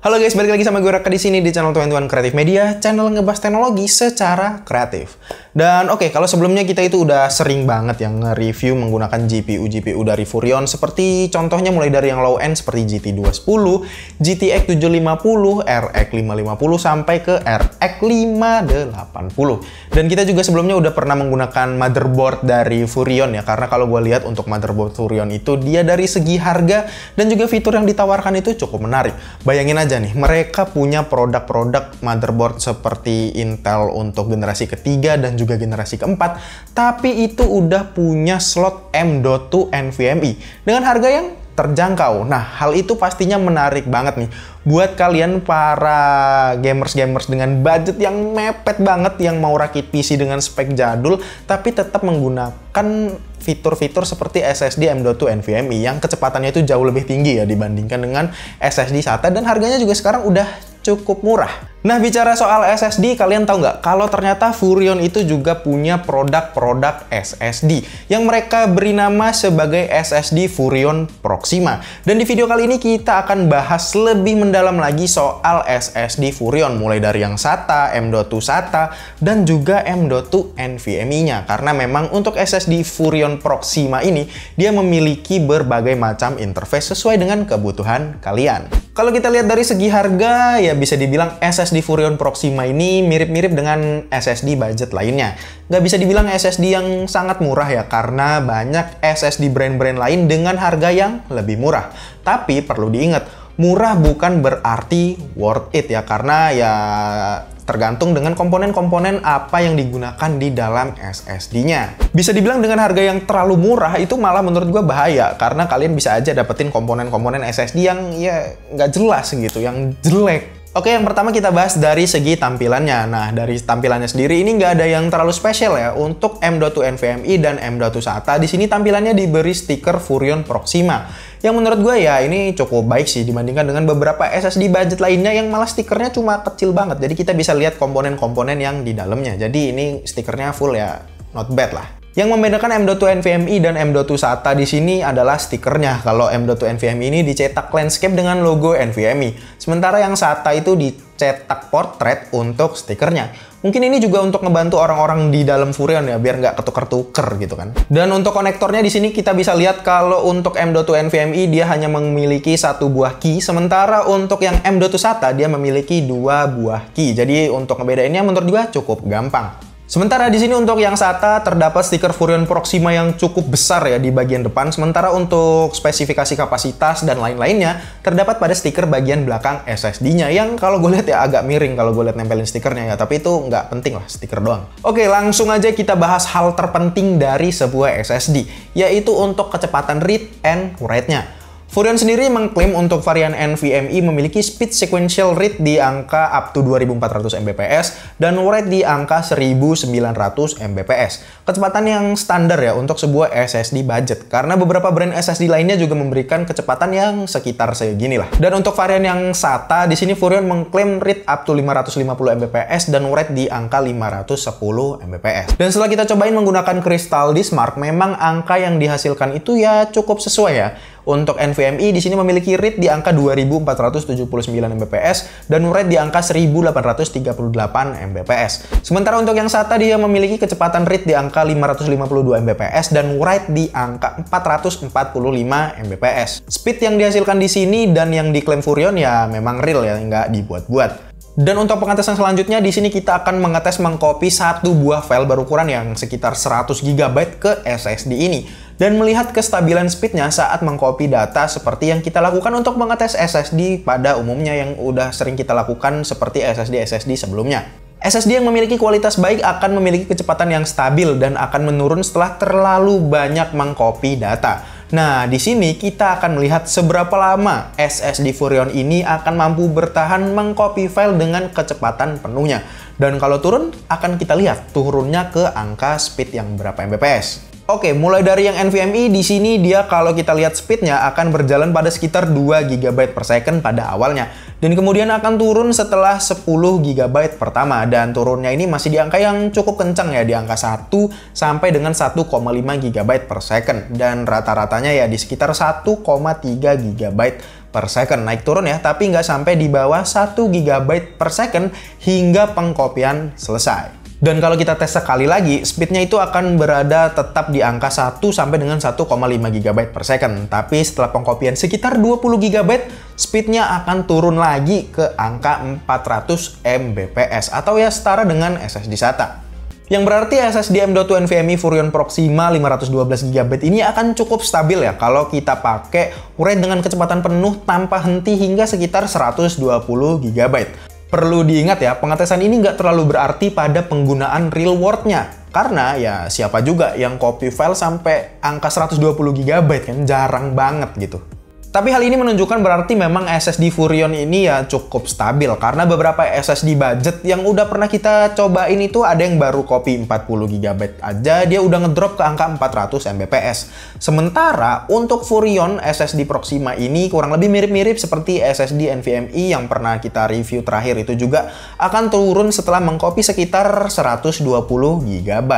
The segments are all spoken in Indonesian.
Halo guys, balik lagi sama gue Raka di sini di channel Tuan Kreatif Media, channel ngebahas teknologi secara kreatif. Dan oke, kalau sebelumnya kita itu udah sering banget yang nge-review menggunakan GPU dari Furrion, seperti contohnya mulai dari yang low end seperti GT210, GTX 750, RX 550 sampai ke RX 580. Dan kita juga sebelumnya udah pernah menggunakan motherboard dari Furrion ya, karena kalau gue lihat untuk motherboard Furrion itu dia dari segi harga dan juga fitur yang ditawarkan itu cukup menarik. Bayangin aja nih, mereka punya produk-produk motherboard seperti Intel untuk generasi ketiga dan juga generasi keempat, tapi itu udah punya slot M.2 NVMe dengan harga yang terjangkau. Nah, hal itu pastinya menarik banget nih buat kalian para gamers-gamers dengan budget yang mepet banget, yang mau rakit PC dengan spek jadul tapi tetap menggunakan fitur-fitur seperti SSD M.2 NVMe yang kecepatannya itu jauh lebih tinggi ya dibandingkan dengan SSD SATA, dan harganya juga sekarang udah cukup murah. Nah, bicara soal SSD, kalian tahu nggak kalau ternyata Furrion itu juga punya produk-produk SSD yang mereka beri nama sebagai SSD Furrion Proxima. Dan di video kali ini kita akan bahas lebih mendalam lagi soal SSD Furrion, mulai dari yang SATA, M.2 SATA, dan juga M.2 NVMe-nya. Karena memang untuk SSD Furrion Proxima ini, dia memiliki berbagai macam interface sesuai dengan kebutuhan kalian. Kalau kita lihat dari segi harga, ya bisa dibilang SSD Furrion Proxima ini mirip-mirip dengan SSD budget lainnya. Nggak bisa dibilang SSD yang sangat murah ya, karena banyak SSD brand-brand lain dengan harga yang lebih murah. Tapi perlu diingat, murah bukan berarti worth it ya, karena ya tergantung dengan komponen-komponen apa yang digunakan di dalam SSD-nya. Bisa dibilang dengan harga yang terlalu murah itu malah menurut gue bahaya, karena kalian bisa aja dapetin komponen-komponen SSD yang ya nggak jelas gitu, yang jelek. Oke, yang pertama kita bahas dari segi tampilannya. Nah, dari tampilannya sendiri ini nggak ada yang terlalu spesial ya. Untuk M.2 NVMe dan M.2 SATA, di sini tampilannya diberi stiker Furrion Proxima. Yang menurut gue ya ini cukup baik sih dibandingkan dengan beberapa SSD budget lainnya yang malah stikernya cuma kecil banget. Jadi kita bisa lihat komponen-komponen yang di dalamnya. Jadi ini stikernya full ya, not bad lah. Yang membedakan M.2 NVMe dan M.2 SATA di sini adalah stikernya. Kalau M.2 NVMe ini dicetak landscape dengan logo NVMe, sementara yang SATA itu dicetak portrait untuk stikernya. Mungkin ini juga untuk ngebantu orang-orang di dalam Furrion ya, biar nggak ketuker-tuker gitu kan. Dan untuk konektornya di sini kita bisa lihat kalau untuk M.2 NVMe dia hanya memiliki satu buah key, sementara untuk yang M.2 SATA dia memiliki dua buah key. Jadi untuk ngebedainnya menurut gua cukup gampang. Sementara di sini untuk yang SATA terdapat stiker Furrion Proxima yang cukup besar ya di bagian depan, sementara untuk spesifikasi kapasitas dan lain-lainnya terdapat pada stiker bagian belakang SSD-nya yang kalau gue lihat ya agak miring kalau gue lihat nempelin stikernya ya, tapi itu nggak penting lah, stiker doang. Oke, langsung aja kita bahas hal terpenting dari sebuah SSD, yaitu untuk kecepatan read and write-nya. Furrion sendiri mengklaim untuk varian NVMe memiliki speed sequential read di angka up to 2400 Mbps dan write di angka 1900 Mbps. Kecepatan yang standar ya untuk sebuah SSD budget, karena beberapa brand SSD lainnya juga memberikan kecepatan yang sekitar segini lah. Dan untuk varian yang SATA, di sini Furrion mengklaim read up to 550 Mbps dan write di angka 510 Mbps. Dan setelah kita cobain menggunakan Crystal Disk Mark, memang angka yang dihasilkan itu ya cukup sesuai ya. Untuk NVMe di sini memiliki read di angka 2479 Mbps dan write di angka 1838 Mbps. Sementara untuk yang SATA dia memiliki kecepatan read di angka 552 Mbps dan write di angka 445 Mbps. Speed yang dihasilkan di sini dan yang diklaim Furrion ya memang real ya, nggak dibuat-buat. Dan untuk pengetesan selanjutnya, di sini kita akan mengetes mengcopy satu buah file berukuran yang sekitar 100 GB ke SSD ini dan melihat kestabilan speednya saat mengcopy data seperti yang kita lakukan untuk mengetes SSD pada umumnya yang udah sering kita lakukan seperti SSD sebelumnya. SSD yang memiliki kualitas baik akan memiliki kecepatan yang stabil dan akan menurun setelah terlalu banyak mengcopy data. Nah, di sini kita akan melihat seberapa lama SSD Furrion ini akan mampu bertahan mengcopy file dengan kecepatan penuhnya. Dan kalau turun, akan kita lihat turunnya ke angka speed yang berapa Mbps. Oke, mulai dari yang NVMe di sini dia kalau kita lihat speednya akan berjalan pada sekitar 2 GB per second pada awalnya. Dan kemudian akan turun setelah 10 GB pertama. Dan turunnya ini masih di angka yang cukup kencang ya, di angka 1 sampai dengan 1,5 GB per second. Dan rata-ratanya ya di sekitar 1,3 GB per second. Naik turun ya, tapi nggak sampai di bawah 1 GB per second hingga pengkopian selesai. Dan kalau kita tes sekali lagi, speednya itu akan berada tetap di angka 1 sampai dengan 1,5 GB per second. Tapi setelah pengkopian sekitar 20 GB, speednya akan turun lagi ke angka 400 Mbps atau ya setara dengan SSD SATA. Yang berarti SSD M.2 NVMe Furrion Proxima 512 GB ini akan cukup stabil ya kalau kita pakai write dengan kecepatan penuh tanpa henti hingga sekitar 120 GB. Perlu diingat ya, pengetesan ini nggak terlalu berarti pada penggunaan real world-nya. Karena ya siapa juga yang copy file sampai angka 120 GB kan, jarang banget gitu. Tapi hal ini menunjukkan berarti memang SSD Furrion ini ya cukup stabil. Karena beberapa SSD budget yang udah pernah kita cobain itu ada yang baru copy 40 GB aja, dia udah ngedrop ke angka 400 Mbps. Sementara untuk Furrion SSD Proxima ini kurang lebih mirip-mirip seperti SSD NVMe yang pernah kita review terakhir, itu juga akan turun setelah mengcopy sekitar 120 GB.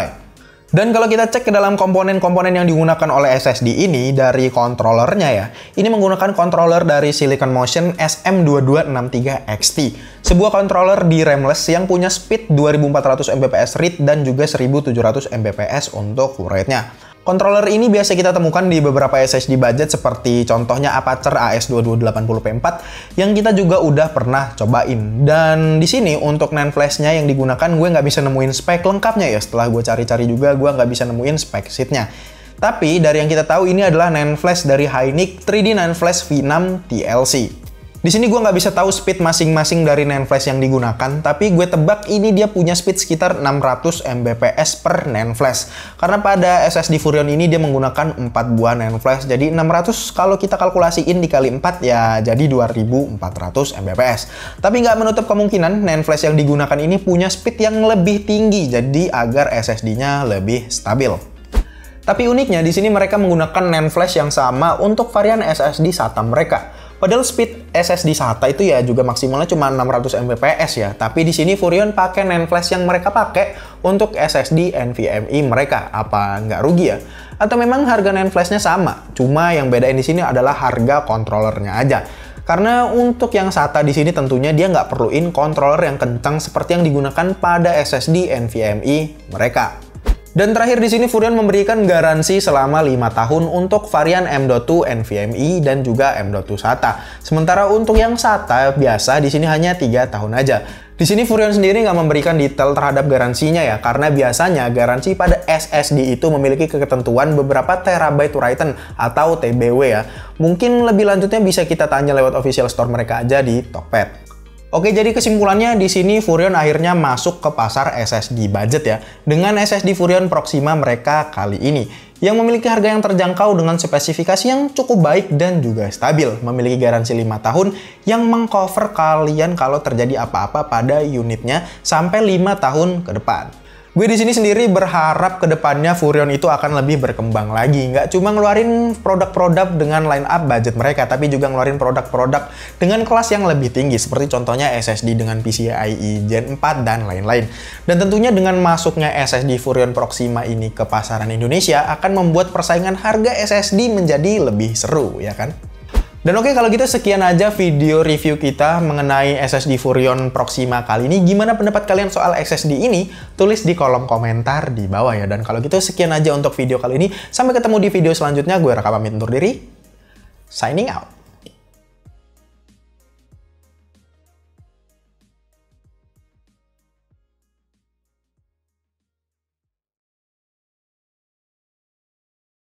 Dan kalau kita cek ke dalam komponen-komponen yang digunakan oleh SSD ini dari controllernya ya, ini menggunakan controller dari Silicon Motion SM2263XT. Sebuah controller DRAM-less yang punya speed 2400 Mbps read dan juga 1700 Mbps untuk write-nya. Controller ini biasa kita temukan di beberapa SSD budget seperti contohnya Apacer AS2280P4 yang kita juga udah pernah cobain. Dan di sini untuk NAND flash-nya yang digunakan gue nggak bisa nemuin spek lengkapnya ya. Setelah gue cari-cari juga gue nggak bisa nemuin spek sheet-nya. Tapi dari yang kita tahu ini adalah NAND flash dari Hynix 3D NAND Flash V6 TLC. Di sini gue nggak bisa tahu speed masing-masing dari NAND flash yang digunakan, tapi gue tebak ini dia punya speed sekitar 600 Mbps per NAND flash. Karena pada SSD Furrion ini dia menggunakan 4 buah NAND flash, jadi 600 kalau kita kalkulasiin dikali 4 ya jadi 2400 Mbps. Tapi nggak menutup kemungkinan NAND flash yang digunakan ini punya speed yang lebih tinggi, jadi agar SSD-nya lebih stabil. Tapi uniknya di sini mereka menggunakan NAND flash yang sama untuk varian SSD SATA mereka. Padahal speed SSD SATA itu ya juga maksimalnya cuma 600 Mbps ya. Tapi di sini Furrion pakai NAND flash yang mereka pakai untuk SSD NVMe mereka. Apa nggak rugi ya? Atau memang harga NAND flash-nya sama? Cuma yang bedain di sini adalah harga controllernya aja. Karena untuk yang SATA di sini tentunya dia nggak perluin controller yang kencang seperti yang digunakan pada SSD NVMe mereka. Dan terakhir di sini Furrion memberikan garansi selama 5 tahun untuk varian M.2 NVMe dan juga M.2 SATA. Sementara untuk yang SATA biasa di sini hanya 3 tahun aja. Di sini Furrion sendiri nggak memberikan detail terhadap garansinya ya, karena biasanya garansi pada SSD itu memiliki ketentuan beberapa terabyte written atau TBW ya. Mungkin lebih lanjutnya bisa kita tanya lewat official store mereka aja di Tokped. Oke, jadi kesimpulannya di sini Furrion akhirnya masuk ke pasar SSD budget ya, dengan SSD Furrion Proxima mereka kali ini, yang memiliki harga yang terjangkau dengan spesifikasi yang cukup baik dan juga stabil, memiliki garansi 5 tahun yang mengcover kalian kalau terjadi apa-apa pada unitnya sampai 5 tahun ke depan. Gue di sini sendiri berharap kedepannya Furrion itu akan lebih berkembang lagi. Nggak cuma ngeluarin produk-produk dengan line up budget mereka, tapi juga ngeluarin produk-produk dengan kelas yang lebih tinggi, seperti contohnya SSD dengan PCIe Gen 4 dan lain-lain. Dan tentunya dengan masuknya SSD Furrion Proxima ini ke pasaran Indonesia akan membuat persaingan harga SSD menjadi lebih seru, ya kan? Dan oke, kalau gitu sekian aja video review kita mengenai SSD Furrion Proxima kali ini. Gimana pendapat kalian soal SSD ini? Tulis di kolom komentar di bawah ya. Dan kalau gitu sekian aja untuk video kali ini. Sampai ketemu di video selanjutnya. Gue Raka pamit undur diri. Signing out.